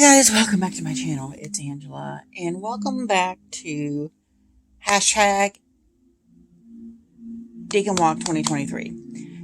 Guys, welcome back to my channel. It's Angela, and welcome back to hashtag Deacon Walk 2023.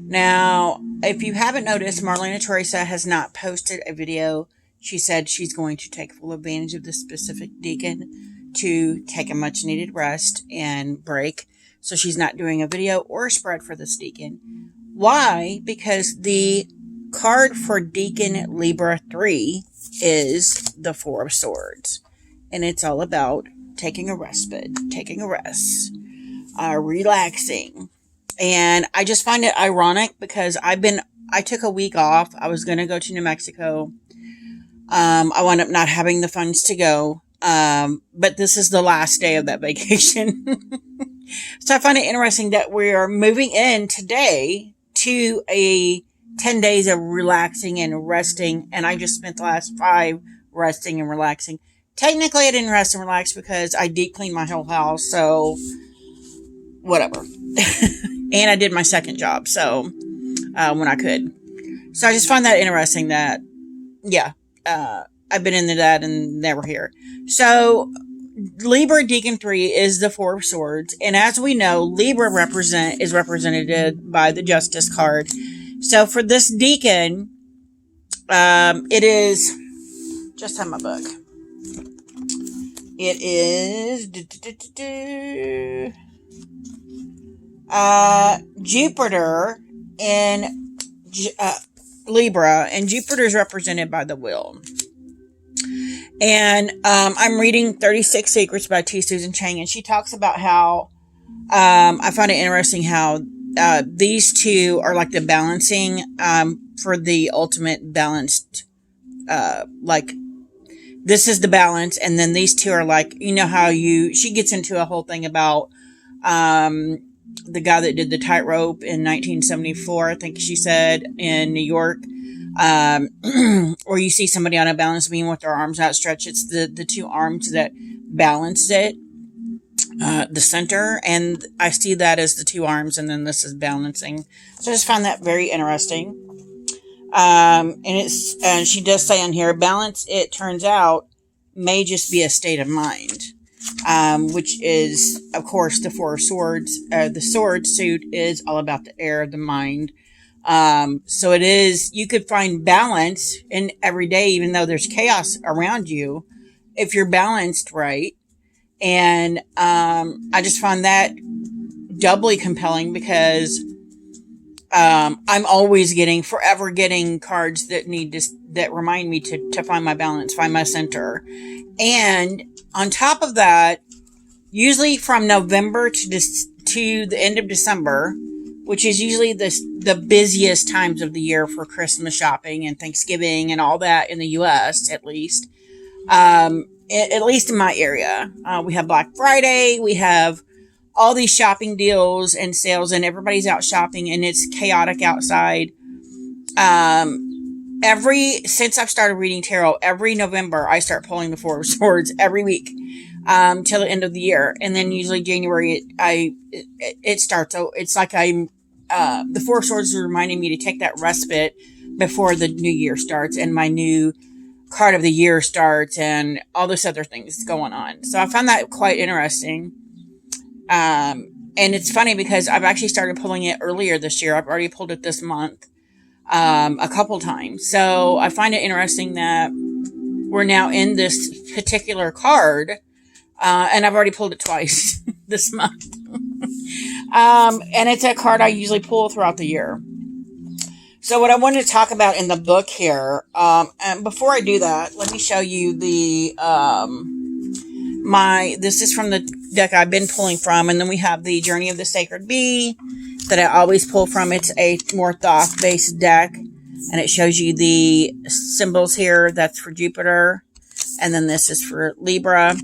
Now, if you haven't noticed, Marlena Teresa has not posted a video. She said she's going to take full advantage of this specific deacon to take a much needed rest and break. So she's not doing a video or a spread for this deacon. Why? Because the card for Deacon Libra 3 is the Four of Swords. And it's all about taking a respite, taking a rest, relaxing. And I just find it ironic because I took a week off. I was going to go to New Mexico. I wound up not having the funds to go. But this is the last day of that vacation. So I find it interesting that we are moving in today to a 10 days of relaxing and resting. And I just spent the last 5 resting and relaxing. Technically, I didn't rest and relax because I deep cleaned my whole house. So whatever. And I did my second job. So, when I could. So I just find that interesting that, I've been into that and never here. So Libra Decan 3 is the Four of Swords. And as we know, Libra is represented by the Justice card. So for this deacon, it is, just have my book. It is Jupiter in Libra, and Jupiter is represented by the wheel. And I'm reading 36 Secrets by T. Susan Chang, and she talks about how I find it interesting how these two are like the balancing for the ultimate balanced, like this is the balance, and then these two are like, you know how she gets into a whole thing about the guy that did the tightrope in 1974, I think she said, in New York, or you see somebody on a balance beam with their arms outstretched. It's the two arms that balance it, the center, and I see that as the two arms, and then this is balancing. So I just found that very interesting. And she does say on here, balance, it turns out, may just be a state of mind. Which is, of course, the Four of Swords. The sword suit is all about the air, the mind. So it is, you could find balance in every day, even though there's chaos around you, if you're balanced right. And I just find that doubly compelling because I'm always forever getting cards that remind me to find my balance, find my center. And on top of that, usually from November to the end of December, which is usually the busiest times of the year for Christmas shopping and Thanksgiving and all that in the U.S., at least in my area. We have Black Friday, we have all these shopping deals and sales, and everybody's out shopping, and it's chaotic outside. Since I've started reading tarot, every November I start pulling the Four of Swords every week, till the end of the year. And then usually January, it starts. So it's like the Four of Swords is reminding me to take that respite before the new year starts and my new card of the year starts and all this other things going on. So I found that quite interesting. And it's funny because I've actually started pulling it earlier this year. I've already pulled it this month, a couple times. So I find it interesting that we're now in this particular card, and I've already pulled it twice this month. And it's a card I usually pull throughout the year. So what I wanted to talk about in the book here, and before I do that, let me show you this is from the deck I've been pulling from, and then we have the Journey of the Sacred Bee that I always pull from. It's a more Thoth-based deck, and it shows you the symbols here. That's for Jupiter, and then this is for Libra,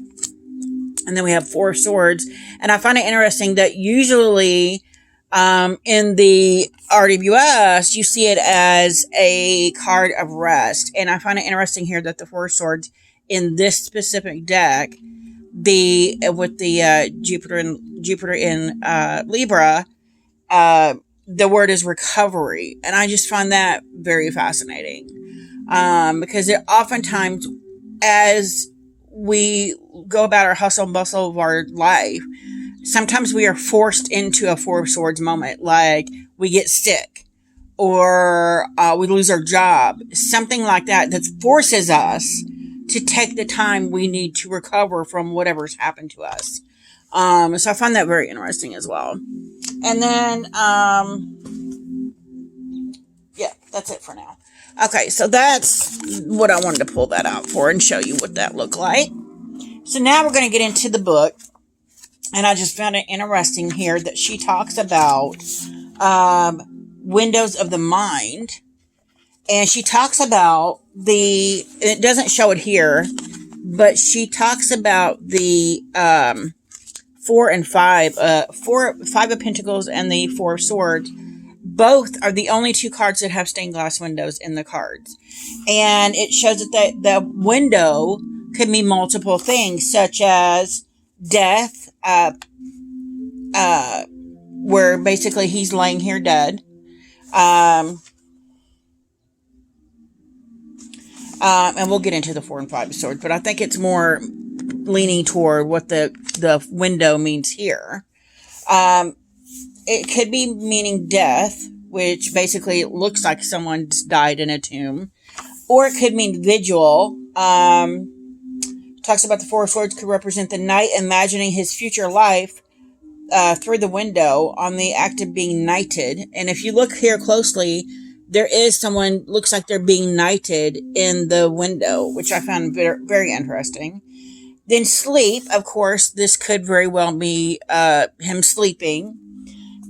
and then we have Four Swords. And I find it interesting that usually in the RWS, you see it as a card of rest. And I find it interesting here that the Four Swords in this specific deck, with the Jupiter in Libra, the word is recovery. And I just find that very fascinating. Because it oftentimes as we go about our hustle and bustle of our life, sometimes we are forced into a Four of Swords moment, like we get sick or we lose our job, something like that, that forces us to take the time we need to recover from whatever's happened to us. So I find that very interesting as well. And then, yeah, that's it for now. Okay, so that's what I wanted to pull that out for and show you what that looked like. So now we're going to get into the book. And I just found it interesting here that she talks about windows of the mind. And she talks about it doesn't show it here, but she talks about the 4 and 5, 5 of Pentacles and the 4 of Swords. Both are the only 2 cards that have stained glass windows in the cards. And it shows that the window could mean multiple things, such as death, where basically he's laying here dead. And we'll get into the 4 and 5 of Swords, but I think it's more leaning toward what the window means here. It could be meaning death, which basically looks like someone's died in a tomb. Or it could mean vigil. Talks about the 4 of Swords could represent the knight imagining his future life through the window on the act of being knighted. And if you look here closely, there is someone, looks like they're being knighted in the window, which I found very, very interesting. Then sleep, of course, this could very well be him sleeping.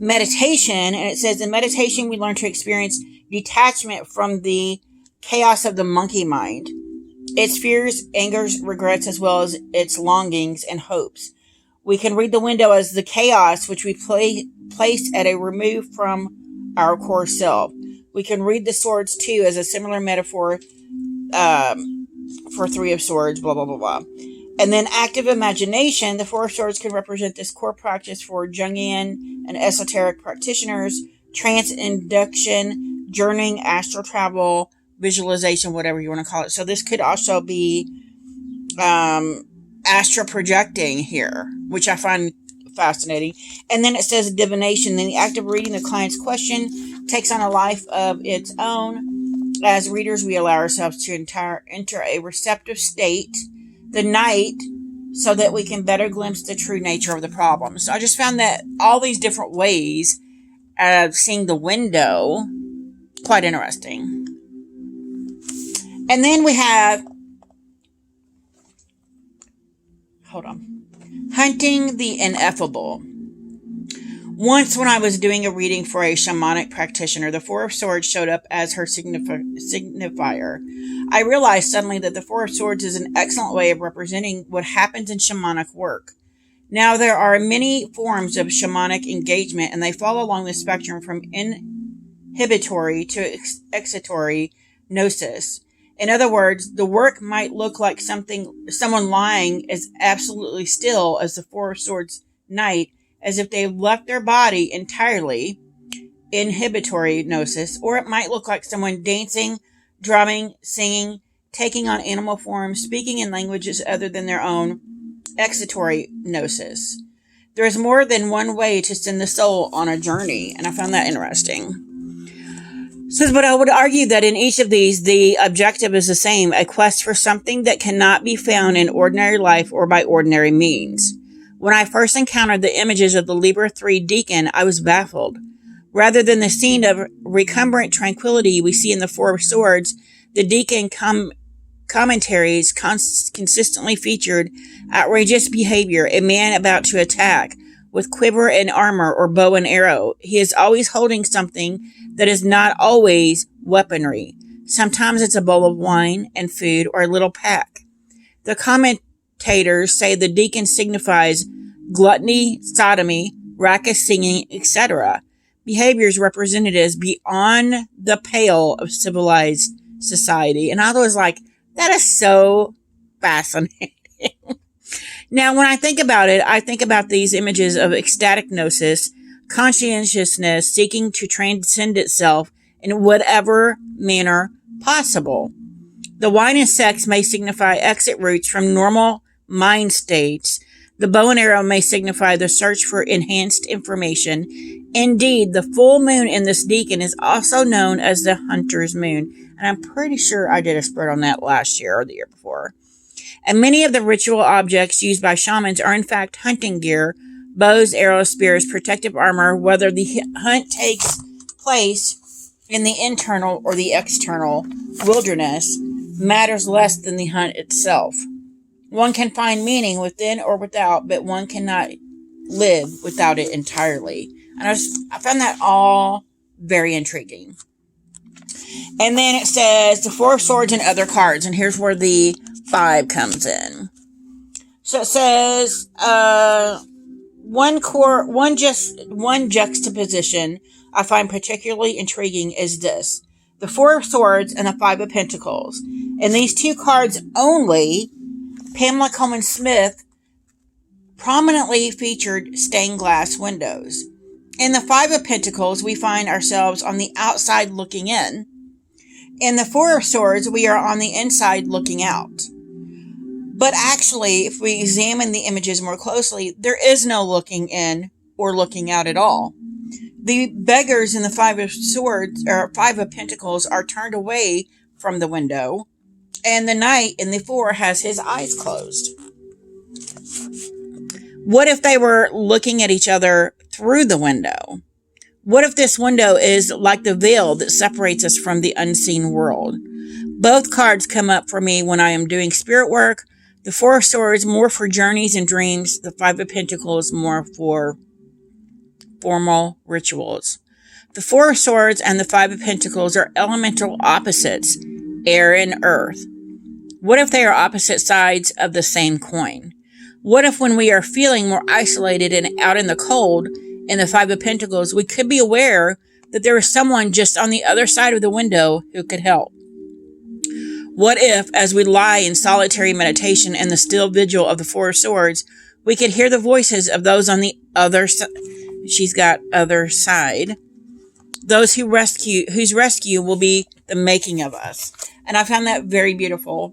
Meditation, and it says, in meditation we learn to experience detachment from the chaos of the monkey mind, its fears, angers, regrets, as well as its longings and hopes. We can read the window as the chaos which we place at a remove from our core self. We can read the swords too as a similar metaphor for 3 of Swords, blah, blah, blah, blah. And then active imagination, the 4 of Swords can represent this core practice for Jungian and esoteric practitioners, trance induction, journeying, astral travel, visualization, whatever you want to call it. So this could also be astral projecting here, which I find fascinating. And then it says divination. Then the act of reading the client's question takes on a life of its own. As readers, we allow ourselves to enter a receptive state, the night, so that we can better glimpse the true nature of the problem. So I just found that all these different ways of seeing the window quite interesting. And then we have, hunting the ineffable. Once when I was doing a reading for a shamanic practitioner, the 4 of Swords showed up as her signifier. I realized suddenly that the 4 of Swords is an excellent way of representing what happens in shamanic work. Now, there are many forms of shamanic engagement, and they fall along the spectrum from inhibitory to excitatory gnosis. In other words, the work might look like someone lying as absolutely still as the 4 of Swords knight, as if they left their body entirely, inhibitory gnosis, or it might look like someone dancing, drumming, singing, taking on animal forms, speaking in languages other than their own, excitatory gnosis. There is more than one way to send the soul on a journey, and I found that interesting. But I would argue that in each of these, the objective is the same, a quest for something that cannot be found in ordinary life or by ordinary means. When I first encountered the images of the Libra Decan, I was baffled. Rather than the scene of recumbrant tranquility we see in the 4 of Swords, the Decan commentaries consistently featured outrageous behavior, a man about to attack, with quiver and armor or bow and arrow. He is always holding something that is not always weaponry. Sometimes it's a bowl of wine and food or a little pack. The commentators say the Decan signifies gluttony, sodomy, raucous singing, etc. Behaviors represented as beyond the pale of civilized society. And I was like, that is so fascinating. Now, when I think about it, I think about these images of ecstatic gnosis, conscientiousness seeking to transcend itself in whatever manner possible. The wine and sex may signify exit routes from normal mind states. The bow and arrow may signify the search for enhanced information. Indeed, the full moon in this decan is also known as the hunter's moon. And I'm pretty sure I did a spread on that last year or the year before. And many of the ritual objects used by shamans are in fact hunting gear: bows, arrows, spears, protective armor. Whether the hunt takes place in the internal or the external wilderness matters less than the hunt itself. One can find meaning within or without, but one cannot live without it entirely. And I found that all very intriguing. And then it says the Four of Swords and other cards. And here's where the 5 comes in. So it says one juxtaposition I find particularly intriguing is this: the Four of Swords and the 5 of Pentacles. In these 2 cards only, Pamela Coleman Smith prominently featured stained glass windows. In the 5 of Pentacles, we find ourselves on the outside looking in. In the Four of Swords, we are on the inside looking out. But actually, if we examine the images more closely, there is no looking in or looking out at all. The beggars in the 5 of Swords, or 5 of Pentacles, are turned away from the window, and the knight in the 4 has his eyes closed. What if they were looking at each other through the window? What if this window is like the veil that separates us from the unseen world? Both cards come up for me when I am doing spirit work. The 4 of Swords more for journeys and dreams. The 5 of Pentacles more for formal rituals. The 4 of Swords and the 5 of Pentacles are elemental opposites, air and earth. What if they are opposite sides of the same coin? What if when we are feeling more isolated and out in the cold, in the 5 of Pentacles, we could be aware that there is someone just on the other side of the window who could help? What if, as we lie in solitary meditation in the still vigil of the 4 of Swords, we could hear the voices of those on the other side? She's got other side. Those whose rescue will be the making of us. And I found that very beautiful.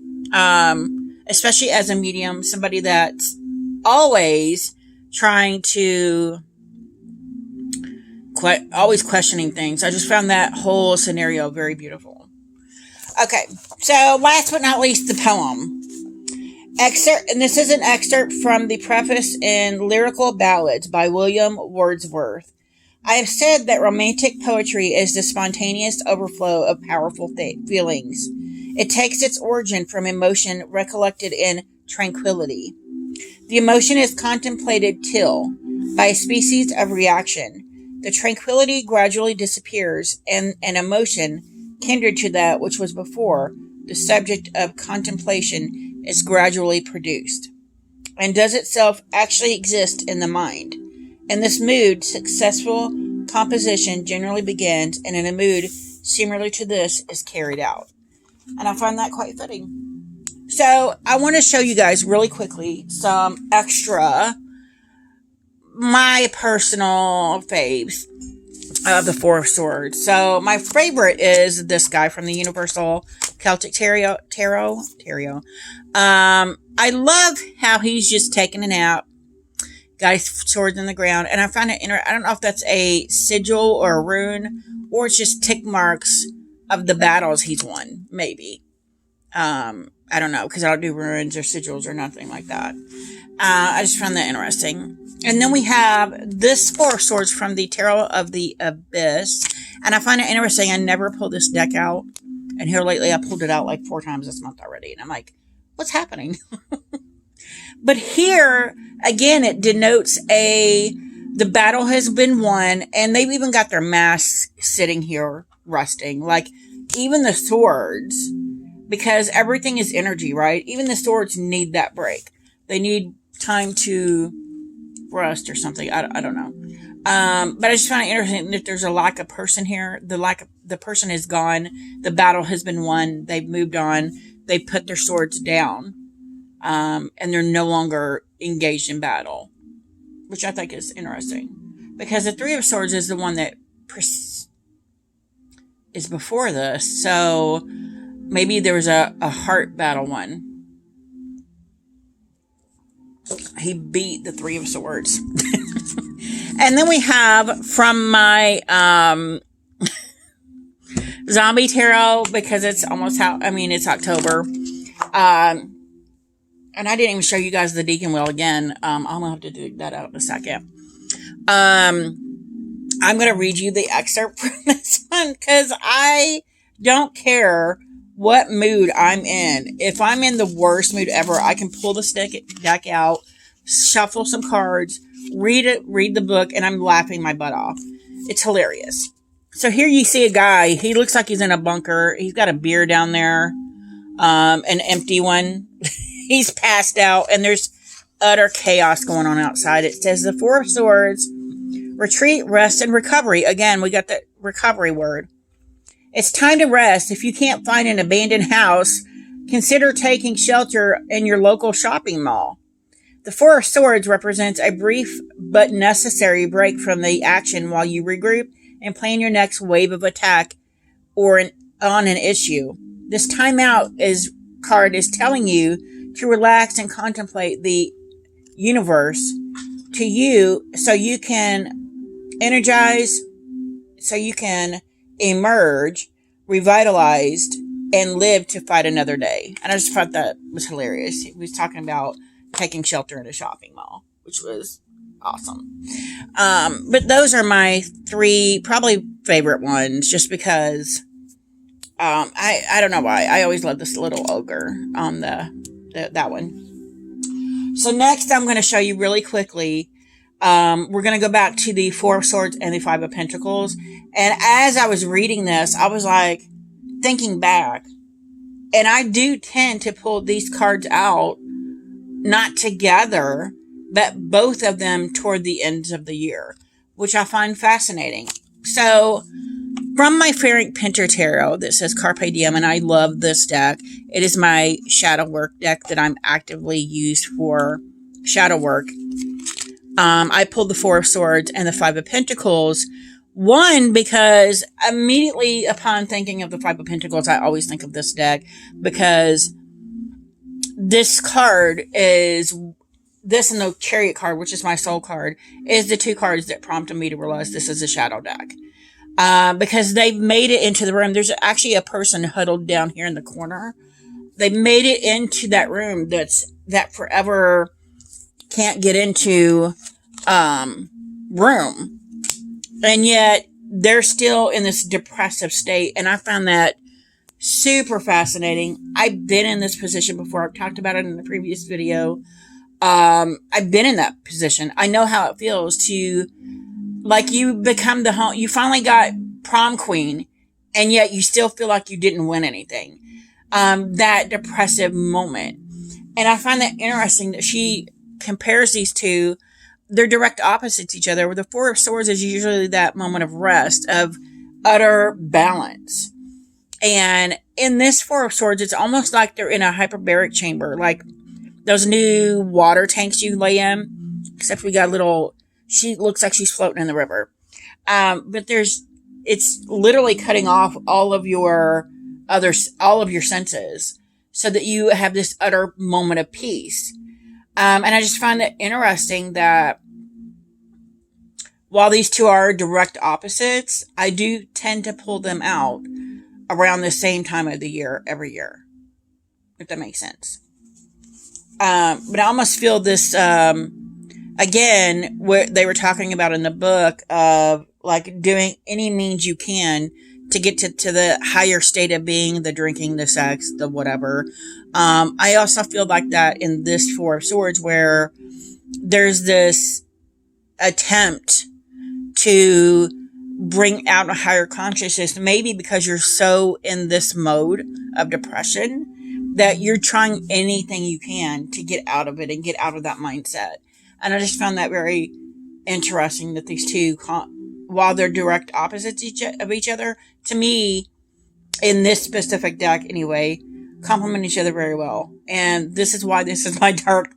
Especially as a medium, somebody that's always trying to always questioning things. I just found that whole scenario very beautiful. Okay, so last but not least, the poem. And this is an excerpt from the preface in Lyrical Ballads by William Wordsworth. I have said that romantic poetry is the spontaneous overflow of powerful feelings. It takes its origin from emotion recollected in tranquility. The emotion is contemplated till, by a species of reaction, the tranquility gradually disappears, and an emotion, kindred to that which was before, the subject of contemplation, is gradually produced, and does itself actually exist in the mind. In this mood, successful composition generally begins, and in a mood similar to this is carried out. And I find that quite fitting. So I want to show you guys really quickly some extra, my personal faves of the 4 of Swords. So my favorite is this guy from the Universal Celtic Tarot. I love how he's just taking a nap, got his swords in the ground, and I find it I don't know if that's a sigil or a rune, or it's just tick marks of the battles he's won, maybe. I don't know, because I don't do runes or sigils or nothing like that. I just found that interesting. And then we have this 4 of Swords from the Tarot of the Abyss. And I find it interesting. I never pulled this deck out. And here lately, I pulled it out like 4 times this month already. And I'm like, what's happening? But here, again, it denotes the battle has been won. And they've even got their masks sitting here rusting. Like, even the swords, because everything is energy, right? Even the swords need that break. They need time to rust or something. I don't know. But I just find it interesting that there's a lack of person here. The person is gone. The battle has been won. They've moved on. They put their swords down. And they're no longer engaged in battle, which I think is interesting, because the 3 of Swords is the one that is before this. So Maybe there was a heart battle one. He beat the Three of Swords. And then we have from my zombie tarot, because it's almost it's October. And I didn't even show you guys the Decan wheel again. I'll have to dig that out in a second. I'm going to read you the excerpt from this one because I don't care what mood I'm in. If I'm in the worst mood ever, I can pull the deck out, shuffle some cards, read the book, and I'm laughing my butt off. It's hilarious. So here you see a guy. He looks like he's in a bunker. He's got a beer down there, an empty one. He's passed out, and there's utter chaos going on outside. It says the Four of Swords, retreat, rest, and recovery. Again, we got the recovery word. It's time to rest. If you can't find an abandoned house, consider taking shelter in your local shopping mall. The Four of Swords represents a brief but necessary break from the action while you regroup and plan your next wave of attack on an issue. This timeout card is telling you to relax and contemplate the universe to you so you can energize, so you can emerge revitalized and live to fight another day. And I just thought that was hilarious. He was talking about taking shelter in a shopping mall, which was awesome. But those are my three probably favorite ones, just because I don't know why. I always love this little ogre on that one. So next I'm going to show you really quickly. We're going to go back to the Four of Swords and the Five of Pentacles. And as I was reading this, I was like thinking back. And I do tend to pull these cards out, not together, but both of them toward the ends of the year, which I find fascinating. So from my Ferric Pinter Tarot that says Carpe Diem, and I love this deck. It is my shadow work deck that I'm actively used for shadow work. I pulled the Four of Swords and the Five of Pentacles. One, because immediately upon thinking of the Five of Pentacles, I always think of this deck, because this card is, this and the Chariot card, which is my soul card, is the two cards that prompted me to realize this is a shadow deck. Because they've made it into the room. There's actually a person huddled down here in the corner. They made it into that room that forever can't get into room. And yet they're still in this depressive state. And I found that super fascinating. I've been in this position before. I've talked about it in the previous video. I've been in that position. I know how it feels to, like, you become the home, you finally got prom queen, and yet you still feel like you didn't win anything. That depressive moment. And I find that interesting that she compares these two. They're direct opposites each other, where the Four of Swords is usually that moment of rest, of utter balance. And in this Four of Swords, it's almost like they're in a hyperbaric chamber, like those new water tanks you lay in, except we got she looks like she's floating in the river. But it's literally cutting off all of your senses so that you have this utter moment of peace. And I just find it interesting that while these two are direct opposites, I do tend to pull them out around the same time of the year every year, if that makes sense. But I almost feel this, again, what they were talking about in the book of like doing any means you can to get to the higher state of being, the drinking, the sex, the whatever. I also feel like that in this Four of Swords, where there's this attempt to bring out a higher consciousness, maybe because you're so in this mode of depression that you're trying anything you can to get out of it and get out of that mindset. And I just found that very interesting that these two, while they're direct opposites of each other, to me, in this specific deck anyway, complement each other very well. And this is why this is my dark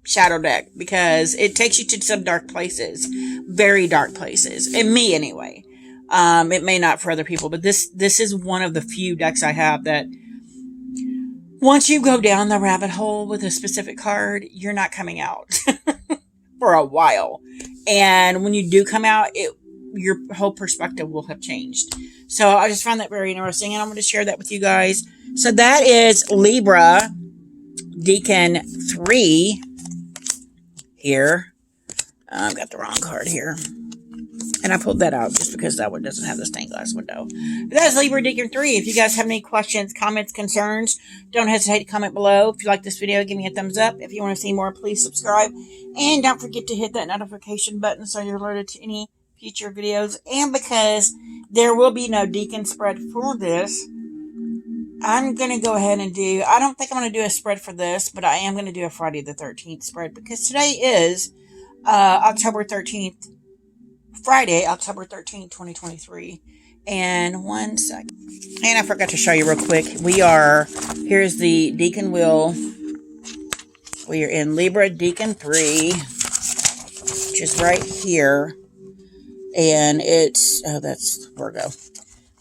shadow deck, because it takes you to some dark places, very dark places, in me anyway. It may not for other people, but this is one of the few decks I have that once you go down the rabbit hole with a specific card, you're not coming out for a while. And when you do come out, your whole perspective will have changed. So I just found that very interesting, and I'm going to share that with you guys. So that is Libra Decan 3 here. I've got the wrong card here. And I pulled that out just because that one doesn't have the stained glass window. But that is Libra Decan 3. If you guys have any questions, comments, concerns, don't hesitate to comment below. If you like this video, give me a thumbs up. If you want to see more, please subscribe. And don't forget to hit that notification button so you're alerted to any future videos. And because there will be no Decan spread for this, I'm going to go ahead and I don't think I'm going to do a spread for this, but I am going to do a Friday the 13th spread because today is October 13th. Friday, October 13th, 2023. And one second. And I forgot to show you real quick. Here's the Decan wheel. We are in Libra Decan 3, which is right here. And it's, that's Virgo.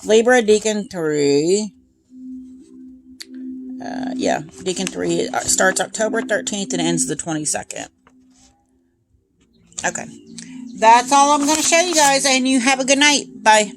Libra Decan 3. Decan 3. It starts October 13th and ends the 22nd. Okay. That's all I'm going to show you guys, and you have a good night. Bye.